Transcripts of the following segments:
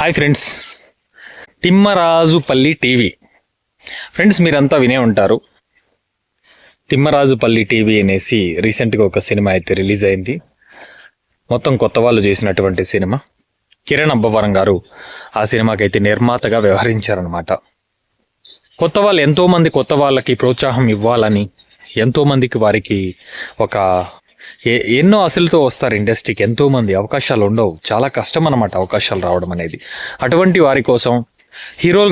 Hi friends, Thimmarajupalli TV. Friends, మీరంతా వినే ఉంటారు. తిమ్మరాజుపల్లి టీవీ అనేసి రీసెంట్గా ఒక సినిమా అయితే రిలీజ్ అయింది. మొత్తం కొత్త వాళ్ళు చేసినటువంటి సినిమా. కిరణ్ అబ్బవరం గారు ఆ సినిమాకి అయితే నిర్మాతగా వ్యవహరించారనమాట. కొత్త వాళ్ళు ఎంతోమంది కొత్త వాళ్ళకి ప్రోత్సాహం ఇవ్వాలని, ఎంతోమందికి వారికి ఒక ఎన్నో ఆశలతో వస్తారు ఇండస్ట్రీకి. ఎంతోమంది అవకాశాలు ఉండవు, చాలా కష్టం అన్నమాట అవకాశాలు రావడం అనేది. అటువంటి వారి కోసం హీరోలు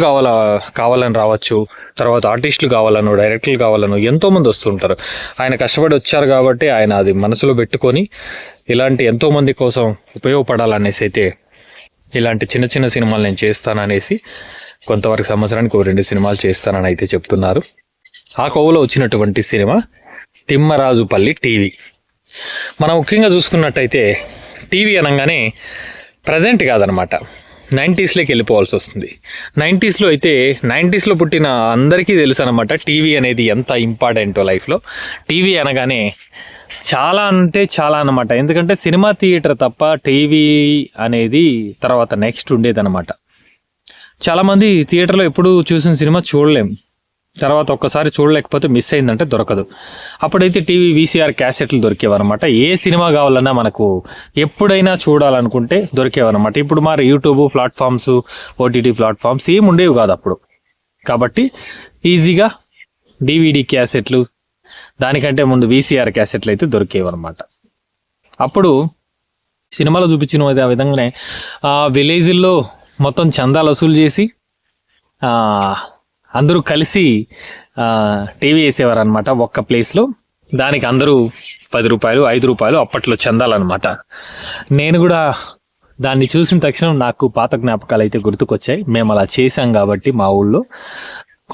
కావాలని రావచ్చు, తర్వాత ఆర్టిస్టులు కావాలను, డైరెక్టర్లు కావాలను ఎంతోమంది వస్తుంటారు. ఆయన కష్టపడి వచ్చారు కాబట్టి ఆయన అది మనసులో పెట్టుకొని ఇలాంటి ఎంతోమంది కోసం ఉపయోగపడాలనేసి అయితే ఇలాంటి చిన్న చిన్న సినిమాలు నేను చేస్తాననేసి కొంతవరకు సంవత్సరానికి 2 సినిమాలు చేస్తానని అయితే చెప్తున్నారు. ఆ కోవలో వచ్చినటువంటి సినిమా తిమ్మరాజుపల్లి టీవీ. మనం ముఖ్యంగా చూసుకున్నట్టయితే టీవీ అనగానే ప్రజెంట్ కాదనమాట, 90స్లోకి వెళ్ళిపోవాల్సి వస్తుంది. 90స్లో అయితే 90స్లో పుట్టిన అందరికీ తెలుసు అనమాట టీవీ అనేది ఎంత ఇంపార్టెంటో లైఫ్లో. టీవీ అనగానే చాలా అంటే చాలా అనమాట. ఎందుకంటే సినిమా థియేటర్ తప్ప టీవీ అనేది తర్వాత నెక్స్ట్ ఉండేదన్నమాట. చాలామంది థియేటర్లో ఎప్పుడు చూసిన సినిమా చూడలేం, తర్వాత ఒక్కసారి చూడలేకపోతే మిస్ అయిందంటే దొరకదు. అప్పుడైతే టీవీ VCR క్యాసెట్లు దొరికేవన్నమాట. ఏ సినిమా కావాలన్నా మనకు ఎప్పుడైనా చూడాలనుకుంటే దొరికేవన్నమాట. ఇప్పుడు మరి యూట్యూబ్ ప్లాట్ఫామ్స్, OTT ప్లాట్ఫామ్స్ ఏమి ఉండేవి కాదు అప్పుడు. కాబట్టి ఈజీగా DVD క్యాసెట్లు, దానికంటే ముందు VCR క్యాసెట్లు అయితే దొరికేవన్నమాట. అప్పుడు సినిమాలో చూపించిన ఆ విధంగానే విలేజ్ల్లో మొత్తం చందాలు వసూలు చేసి అందరూ కలిసి టీవీ వేసేవారు అనమాట ఒక్క ప్లేస్లో. దానికి అందరూ 10 రూపాయలు, 5 రూపాయలు అప్పట్లో చందాలన్నమాట. నేను కూడా దాన్ని చూసిన తక్షణం నాకు పాత జ్ఞాపకాలు అయితే గుర్తుకొచ్చాయి. మేము అలా చేసాం కాబట్టి మా ఊళ్ళో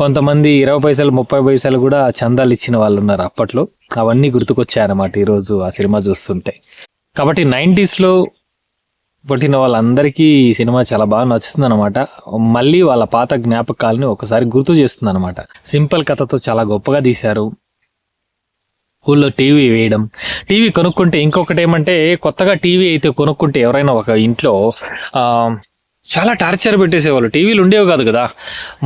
కొంతమంది 20 పైసలు, 30 పైసలు కూడా చందాలు ఇచ్చిన వాళ్ళు ఉన్నారు అప్పట్లో. అవన్నీ గుర్తుకొచ్చాయన్నమాట ఈరోజు ఆ సినిమా చూస్తుంటే. కాబట్టి 90స్లో పుట్టిన వాళ్ళందరికీ ఈ సినిమా చాలా బాగా నచ్చుతుంది అనమాట. మళ్ళీ వాళ్ళ పాత జ్ఞాపకాలని ఒకసారి గుర్తు చేస్తుంది అనమాట. సింపుల్ కథతో చాలా గొప్పగా తీశారు. ఊళ్ళో టీవీ వేయడం, టీవీ కొనుక్కుంటే ఇంకొకటి ఏమంటే, కొత్తగా టీవీ అయితే కొనుక్కుంటే ఎవరైనా ఒక ఇంట్లో చాలా టార్చర్ పెట్టేసేవాళ్ళు. టీవీలు ఉండేవి కాదు కదా.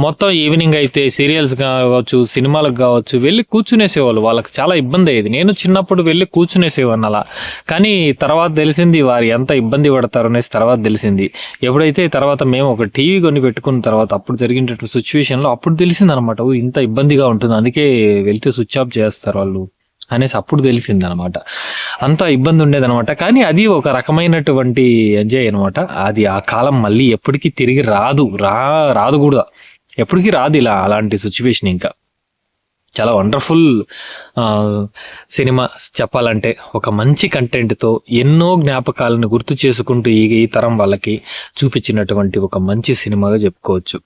మొత్తం ఈవినింగ్ అయితే సీరియల్స్ కావచ్చు, సినిమాలకు కావచ్చు వెళ్ళి కూర్చునేసేవాళ్ళు. వాళ్ళకి చాలా ఇబ్బంది అయ్యేది. నేను చిన్నప్పుడు వెళ్ళి కూర్చునేసేవాడిని అలా. కానీ తర్వాత తెలిసింది వారు ఎంత ఇబ్బంది పడతారు అనేసి తర్వాత తెలిసింది. ఎప్పుడైతే తర్వాత మేము ఒక టీవీ కొని పెట్టుకున్న తర్వాత అప్పుడు జరిగినటువంటి సిచ్యువేషన్లో అప్పుడు తెలిసింది అనమాట, ఇంత ఇబ్బందిగా ఉంటుంది, అందుకే వెళ్తే స్విచ్ ఆఫ్ చేస్తారు వాళ్ళు అనేసి అప్పుడు తెలిసింది అనమాట. అంత ఇబ్బంది ఉండేదనమాట. కానీ అది ఒక రకమైనటువంటి ఎంజాయ్ అనమాట. అది ఆ కాలం మళ్ళీ ఎప్పటికీ తిరిగి రాదు కూడా, ఎప్పటికీ రాదు ఇలా అలాంటి సిచ్యువేషన్. ఇంకా చాలా వండర్ఫుల్ సినిమా చెప్పాలంటే. ఒక మంచి కంటెంట్తో ఎన్నో జ్ఞాపకాలను గుర్తు చేసుకుంటూ ఈ తరం వాళ్ళకి చూపించినటువంటి ఒక మంచి సినిమాగా చెప్పుకోవచ్చు.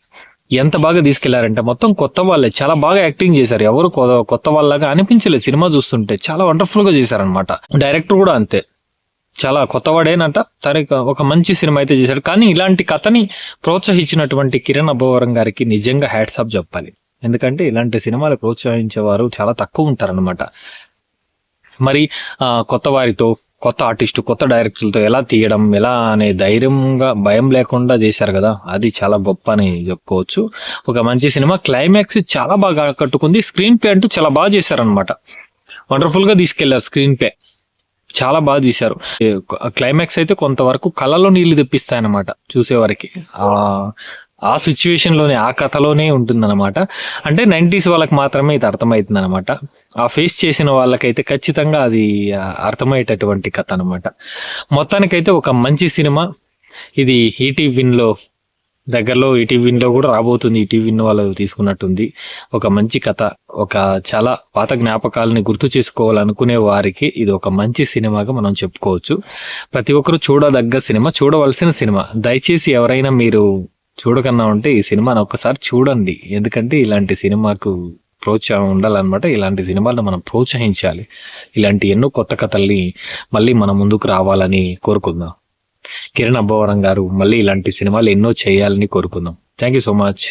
ఎంత బాగా తీసుకెళ్లారంటే మొత్తం కొత్త వాళ్ళే చాలా బాగా యాక్టింగ్ చేశారు. ఎవరు కొత్త వాళ్ళగా అనిపించలేదు సినిమా చూస్తుంటే. చాలా వండర్ఫుల్ గా చేశారనమాట. డైరెక్టర్ కూడా అంతే, చాలా కొత్తవాడేనంట. తనకి ఒక మంచి సినిమా అయితే చేశాడు. కానీ ఇలాంటి కథని ప్రోత్సహించినటువంటి కిరణ్ అబ్బవరం గారికి నిజంగా హ్యాట్స్ ఆఫ్ చెప్పాలి. ఎందుకంటే ఇలాంటి సినిమాలు ప్రోత్సహించేవారు చాలా తక్కువ ఉంటారనమాట. మరి కొత్త వారితో, కొత్త ఆర్టిస్టు, కొత్త డైరెక్టర్లతో ఎలా తీయడం, ఎలా అనే ధైర్యంగా భయం లేకుండా చేశారు కదా, అది చాలా గొప్ప అని చెప్పుకోవచ్చు. ఒక మంచి సినిమా. క్లైమాక్స్ చాలా బాగా కట్టుకుంది. స్క్రీన్ ప్లే అంటూ చాలా బాగా చేశారనమాట. వండర్ఫుల్ గా తీసుకెళ్లారు. స్క్రీన్ ప్లే చాలా బాగా తీశారు. క్లైమాక్స్ అయితే కొంతవరకు కళ్ళలో నీళ్లు తెప్పిస్తాయన్నమాట చూసేవారికి. ఆ సిచ్యువేషన్ లోనే, ఆ కథలోనే ఉంటుందన్నమాట. అంటే 90s వాళ్ళకి మాత్రమే ఇది అర్థమవుతుంది అనమాట. ఆ ఫేస్ చేసిన వాళ్ళకైతే ఖచ్చితంగా అది అర్థమయ్యేటటువంటి కథ అనమాట. మొత్తానికైతే ఒక మంచి సినిమా ఇది. ఈటీవీలో దగ్గరలో ఈటీవీలో కూడా రాబోతుంది. ఈటీవీ వాళ్ళు తీసుకున్నట్టుంది. ఒక మంచి కథ, ఒక చాలా పాత జ్ఞాపకాలని గుర్తు చేసుకోవాలనుకునే వారికి ఇది ఒక మంచి సినిమాగా మనం చెప్పుకోవచ్చు. ప్రతి ఒక్కరు చూడదగ్గ సినిమా, చూడవలసిన సినిమా. దయచేసి ఎవరైనా మీరు చూడకన్నా ఉంటే ఈ సినిమాని ఒక్కసారి చూడండి. ఎందుకంటే ఇలాంటి సినిమాకు ప్రోత్సాహం ఉండాలన్నమాట. ఇలాంటి సినిమాలను మనం ప్రోత్సహించాలి. ఇలాంటి ఎన్నో కొత్త కథల్ని మళ్ళీ మన ముందుకు రావాలని కోరుకుందాం. కిరణ్ అబ్బవరం గారు మళ్ళీ ఇలాంటి సినిమాలు ఎన్నో చేయాలని కోరుకుందాం. Thank you so much.